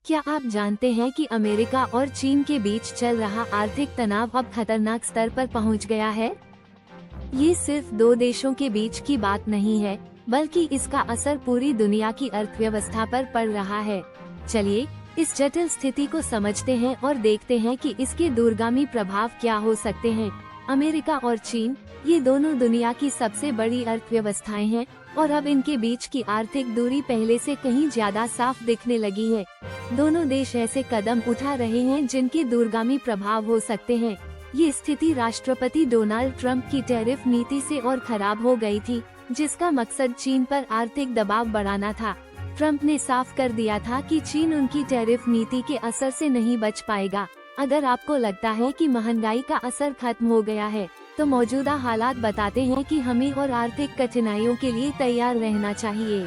क्या आप जानते हैं कि अमेरिका और चीन के बीच चल रहा आर्थिक तनाव अब खतरनाक स्तर पर पहुंच गया है? ये सिर्फ दो देशों के बीच की बात नहीं है, बल्कि इसका असर पूरी दुनिया की अर्थव्यवस्था पर पड़ रहा है। चलिए इस जटिल स्थिति को समझते हैं और देखते हैं कि इसके दूरगामी प्रभाव क्या हो सकते हैं। अमेरिका और चीन, ये दोनों दुनिया की सबसे बड़ी अर्थव्यवस्थाएं हैं और अब इनके बीच की आर्थिक दूरी पहले से कहीं ज्यादा साफ दिखने लगी है। दोनों देश ऐसे कदम उठा रहे हैं जिनके दूरगामी प्रभाव हो सकते हैं। ये स्थिति राष्ट्रपति डोनाल्ड ट्रंप की टैरिफ नीति से और खराब हो गई थी, जिसका मकसद चीन पर आर्थिक दबाव बढ़ाना था। ट्रंप ने साफ कर दिया था कि चीन उनकी टैरिफ नीति के असर से नहीं बच पाएगा। अगर आपको लगता है कि महंगाई का असर खत्म हो गया है, तो मौजूदा हालात बताते हैं कि हमें और आर्थिक कठिनाइयों के लिए तैयार रहना चाहिए।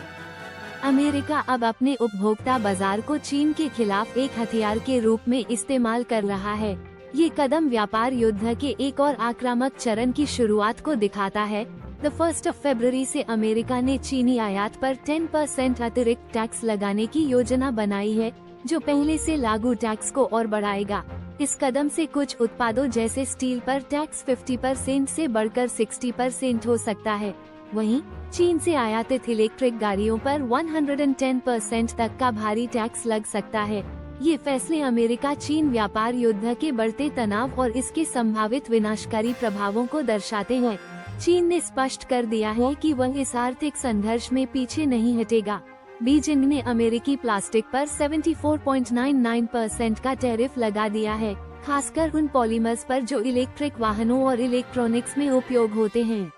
अमेरिका अब अपने उपभोक्ता बाजार को चीन के खिलाफ एक हथियार के रूप में इस्तेमाल कर रहा है। ये कदम व्यापार युद्ध के एक और आक्रामक चरण की शुरुआत को दिखाता है। 1 फरवरी से अमेरिका ने चीनी आयात पर 10% अतिरिक्त टैक्स लगाने की योजना बनाई है, जो पहले से लागू टैक्स को और बढ़ाएगा। इस कदम से कुछ उत्पादों जैसे स्टील पर टैक्स 50% से बढ़कर 60% हो सकता है। वहीं चीन से आयातित इलेक्ट्रिक गाड़ियों पर 110% तक का भारी टैक्स लग सकता है। ये फैसले अमेरिका चीन व्यापार युद्ध के बढ़ते तनाव और इसके संभावित विनाशकारी प्रभावों को दर्शाते हैं। चीन ने स्पष्ट कर दिया है कि वह इस आर्थिक संघर्ष में पीछे नहीं हटेगा। बीजिंग ने अमेरिकी प्लास्टिक पर 74.99% का टैरिफ लगा दिया है, खासकर उन पॉलीमर्स पर जो इलेक्ट्रिक वाहनों और इलेक्ट्रॉनिक्स में उपयोग होते हैं।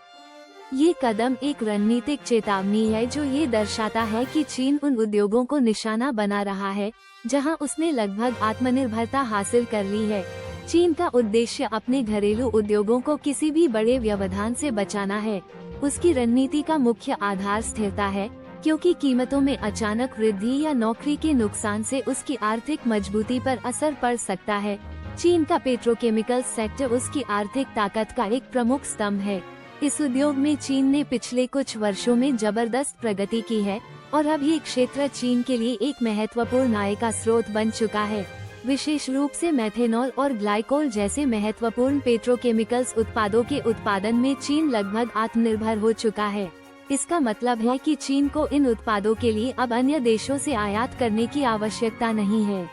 ये कदम एक रणनीतिक चेतावनी है जो ये दर्शाता है कि चीन उन उद्योगों को निशाना बना रहा है जहां उसने लगभग आत्मनिर्भरता हासिल कर ली है। चीन का उद्देश्य अपने घरेलू उद्योगों को किसी भी बड़े व्यवधान से बचाना है। उसकी रणनीति का मुख्य आधार स्थिरता है, क्योंकि कीमतों में अचानक वृद्धि या नौकरी के नुकसान से उसकी आर्थिक मजबूती पर असर पड़ सकता है। चीन का पेट्रोकेमिकल सेक्टर उसकी आर्थिक ताकत का एक प्रमुख स्तंभ है। इस उद्योग में चीन ने पिछले कुछ वर्षों में जबरदस्त प्रगति की है और अब ये क्षेत्र चीन के लिए एक महत्वपूर्ण आय का स्रोत बन चुका है। विशेष रूप से मेथेनॉल और ग्लाइकोल जैसे महत्वपूर्ण पेट्रोकेमिकल्स उत्पादों के उत्पादन में चीन लगभग आत्मनिर्भर हो चुका है। इसका मतलब है कि चीन को इन उत्पादों के लिए अब अन्य देशों से आयात करने की आवश्यकता नहीं है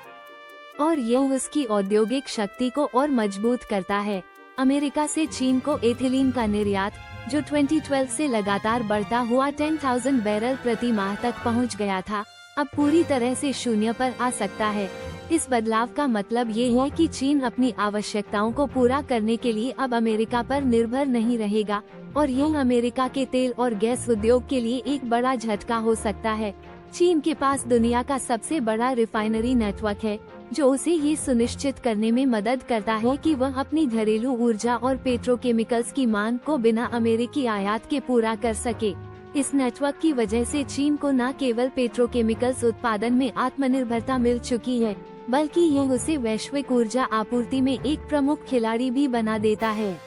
और यह उसकी औद्योगिक शक्ति को और मजबूत करता है। अमेरिका से चीन को एथिलीन का निर्यात, जो 2012 से लगातार बढ़ता हुआ 10,000 बैरल प्रति माह तक पहुंच गया था, अब पूरी तरह से शून्य पर आ सकता है। इस बदलाव का मतलब ये है कि चीन अपनी आवश्यकताओं को पूरा करने के लिए अब अमेरिका पर निर्भर नहीं रहेगा और यह अमेरिका के तेल और गैस उद्योग के लिए एक बड़ा झटका हो सकता है। चीन के पास दुनिया का सबसे बड़ा रिफाइनरी नेटवर्क है, जो उसे ये सुनिश्चित करने में मदद करता है कि वह अपनी घरेलू ऊर्जा और पेट्रोकेमिकल्स की मांग को बिना अमेरिकी आयात के पूरा कर सके। इस नेटवर्क की वजह से चीन को न केवल पेट्रोकेमिकल्स उत्पादन में आत्मनिर्भरता मिल चुकी है, बल्कि यह उसे वैश्विक ऊर्जा आपूर्ति में एक प्रमुख खिलाड़ी भी बना देता है।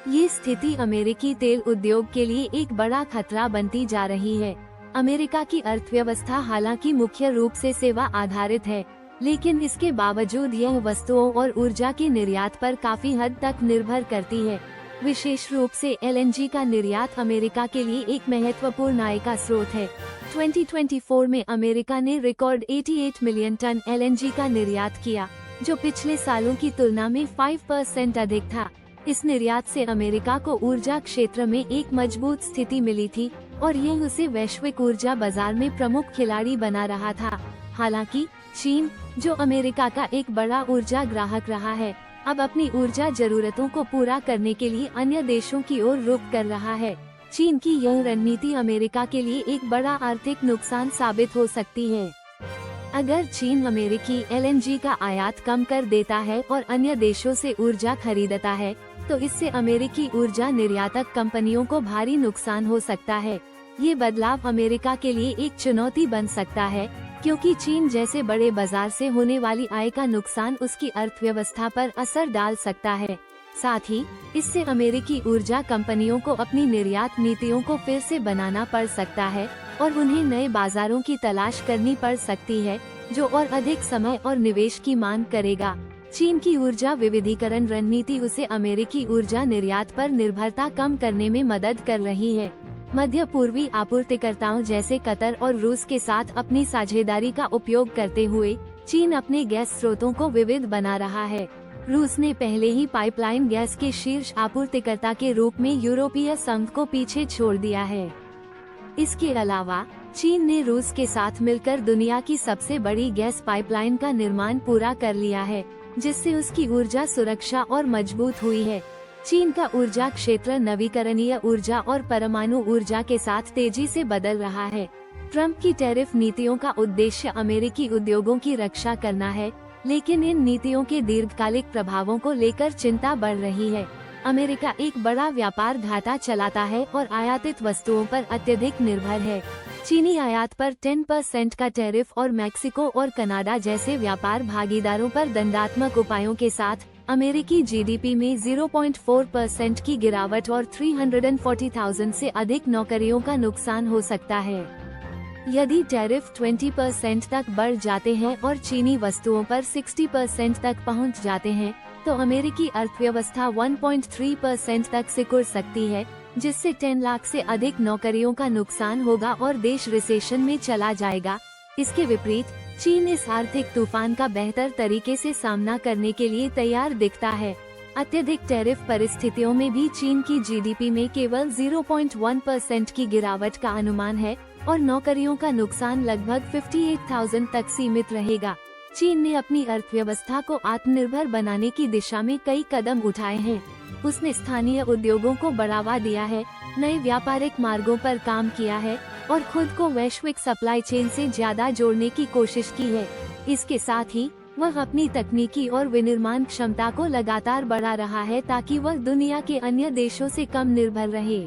ये स्थिति अमेरिकी तेल उद्योग के लिए एक बड़ा खतरा बनती जा रही है। अमेरिका की अर्थव्यवस्था हालांकि मुख्य रूप से सेवा आधारित है, लेकिन इसके बावजूद यह वस्तुओं और ऊर्जा के निर्यात पर काफी हद तक निर्भर करती है। विशेष रूप से एलएनजी का निर्यात अमेरिका के लिए एक महत्वपूर्ण आय का स्रोत है। 2024 में अमेरिका ने रिकॉर्ड 88 मिलियन टन एलएनजी का निर्यात किया, जो पिछले सालों की तुलना में 5% अधिक था। इस निर्यात से अमेरिका को ऊर्जा क्षेत्र में एक मजबूत स्थिति मिली थी और यह उसे वैश्विक ऊर्जा बाजार में प्रमुख खिलाड़ी बना रहा था। हालांकि चीन, जो अमेरिका का एक बड़ा ऊर्जा ग्राहक रहा है, अब अपनी ऊर्जा जरूरतों को पूरा करने के लिए अन्य देशों की ओर रुख कर रहा है। चीन की यह रणनीति अमेरिका के लिए एक बड़ा आर्थिक नुकसान साबित हो सकती है। अगर चीन अमेरिकी एलएनजी का आयात कम कर देता है और अन्य देशों से ऊर्जा खरीदता है, तो इससे अमेरिकी ऊर्जा निर्यातक कंपनियों को भारी नुकसान हो सकता है। ये बदलाव अमेरिका के लिए एक चुनौती बन सकता है, क्योंकि चीन जैसे बड़े बाजार से होने वाली आय का नुकसान उसकी अर्थव्यवस्था पर असर डाल सकता है। साथ ही इससे अमेरिकी ऊर्जा कंपनियों को अपनी निर्यात नीतियों को फिर से बनाना पड़ सकता है और उन्हें नए बाजारों की तलाश करनी पड़ सकती है, जो और अधिक समय और निवेश की मांग करेगा। चीन की ऊर्जा विविधीकरण रणनीति उसे अमेरिकी ऊर्जा निर्यात पर निर्भरता कम करने में मदद कर रही है। मध्य पूर्वी आपूर्तिकर्ताओं जैसे कतर और रूस के साथ अपनी साझेदारी का उपयोग करते हुए चीन अपने गैस स्रोतों को विविध बना रहा है। रूस ने पहले ही पाइपलाइन गैस के शीर्ष आपूर्तिकर्ता के रूप में यूरोपीय संघ को पीछे छोड़ दिया है। इसके अलावा चीन ने रूस के साथ मिलकर दुनिया की सबसे बड़ी गैस पाइपलाइन का निर्माण पूरा कर लिया है, जिससे उसकी ऊर्जा सुरक्षा और मजबूत हुई है। चीन का ऊर्जा क्षेत्र नवीकरणीय ऊर्जा और परमाणु ऊर्जा के साथ तेजी से बदल रहा है। ट्रम्प की टैरिफ नीतियों का उद्देश्य अमेरिकी उद्योगों की रक्षा करना है, लेकिन इन नीतियों के दीर्घकालिक प्रभावों को लेकर चिंता बढ़ रही है। अमेरिका एक बड़ा व्यापार घाटा चलाता है और आयातित वस्तुओं पर अत्यधिक निर्भर है। चीनी आयात पर 10% का टैरिफ और मैक्सिको और कनाडा जैसे व्यापार भागीदारों पर दंडात्मक उपायों के साथ अमेरिकी जीडीपी में 0.4% की गिरावट और 340,000 से अधिक नौकरियों का नुकसान हो सकता है। यदि टैरिफ 20% तक बढ़ जाते हैं और चीनी वस्तुओं पर 60% तक पहुंच जाते हैं, तो अमेरिकी अर्थव्यवस्था 1.3% तक सिकुड़ सकती है, जिससे 10 लाख से अधिक नौकरियों का नुकसान होगा और देश रिसेशन में चला जाएगा। इसके विपरीत चीन इस आर्थिक तूफान का बेहतर तरीके से सामना करने के लिए तैयार दिखता है। अत्यधिक टैरिफ परिस्थितियों में भी चीन की जीडीपी में केवल 0.1% की गिरावट का अनुमान है और नौकरियों का नुकसान लगभग 58,000 तक सीमित रहेगा। चीन ने अपनी अर्थव्यवस्था को आत्मनिर्भर बनाने की दिशा में कई कदम उठाए हैं। उसने स्थानीय उद्योगों को बढ़ावा दिया है, नए व्यापारिक मार्गों पर काम किया है और खुद को वैश्विक सप्लाई चेन से ज्यादा जोड़ने की कोशिश की है। इसके साथ ही वह अपनी तकनीकी और विनिर्माण क्षमता को लगातार बढ़ा रहा है ताकि वह दुनिया के अन्य देशों से कम निर्भर रहे।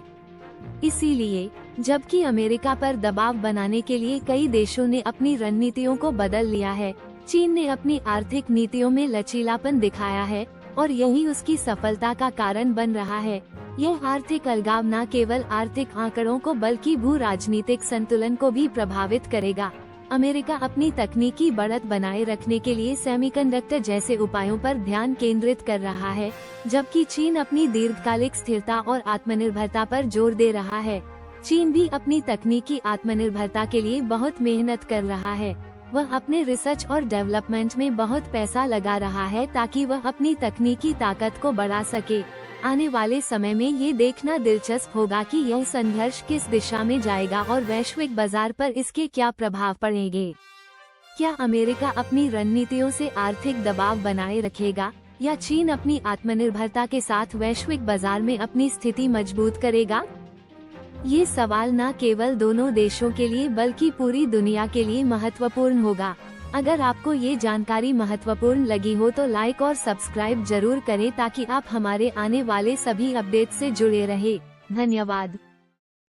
इसीलिए जबकि अमेरिका पर दबाव बनाने के लिए कई देशों ने अपनी रणनीतियों को बदल लिया है, चीन ने अपनी आर्थिक नीतियों में लचीलापन दिखाया है और यही उसकी सफलता का कारण बन रहा है। यह आर्थिक अलगाव न केवल आर्थिक आंकड़ों को बल्कि भू राजनीतिक संतुलन को भी प्रभावित करेगा। अमेरिका अपनी तकनीकी बढ़त बनाए रखने के लिए सेमीकंडक्टर जैसे उपायों पर ध्यान केंद्रित कर रहा है, जबकि चीन अपनी दीर्घकालिक स्थिरता और आत्मनिर्भरता पर जोर दे रहा है। चीन भी अपनी तकनीकी आत्मनिर्भरता के लिए बहुत मेहनत कर रहा है। वह अपने रिसर्च और डेवलपमेंट में बहुत पैसा लगा रहा है ताकि वह अपनी तकनीकी ताकत को बढ़ा सके। आने वाले समय में ये देखना दिलचस्प होगा कि यह संघर्ष किस दिशा में जाएगा और वैश्विक बाजार पर इसके क्या प्रभाव पड़ेंगे। क्या अमेरिका अपनी रणनीतियों से आर्थिक दबाव बनाए रखेगा या चीन अपनी आत्मनिर्भरता के साथ वैश्विक बाजार में अपनी स्थिति मजबूत करेगा? ये सवाल न केवल दोनों देशों के लिए बल्कि पूरी दुनिया के लिए महत्वपूर्ण होगा। अगर आपको ये जानकारी महत्वपूर्ण लगी हो तो लाइक और सब्सक्राइब जरूर करें ताकि आप हमारे आने वाले सभी अपडेट से जुड़े रहें। धन्यवाद।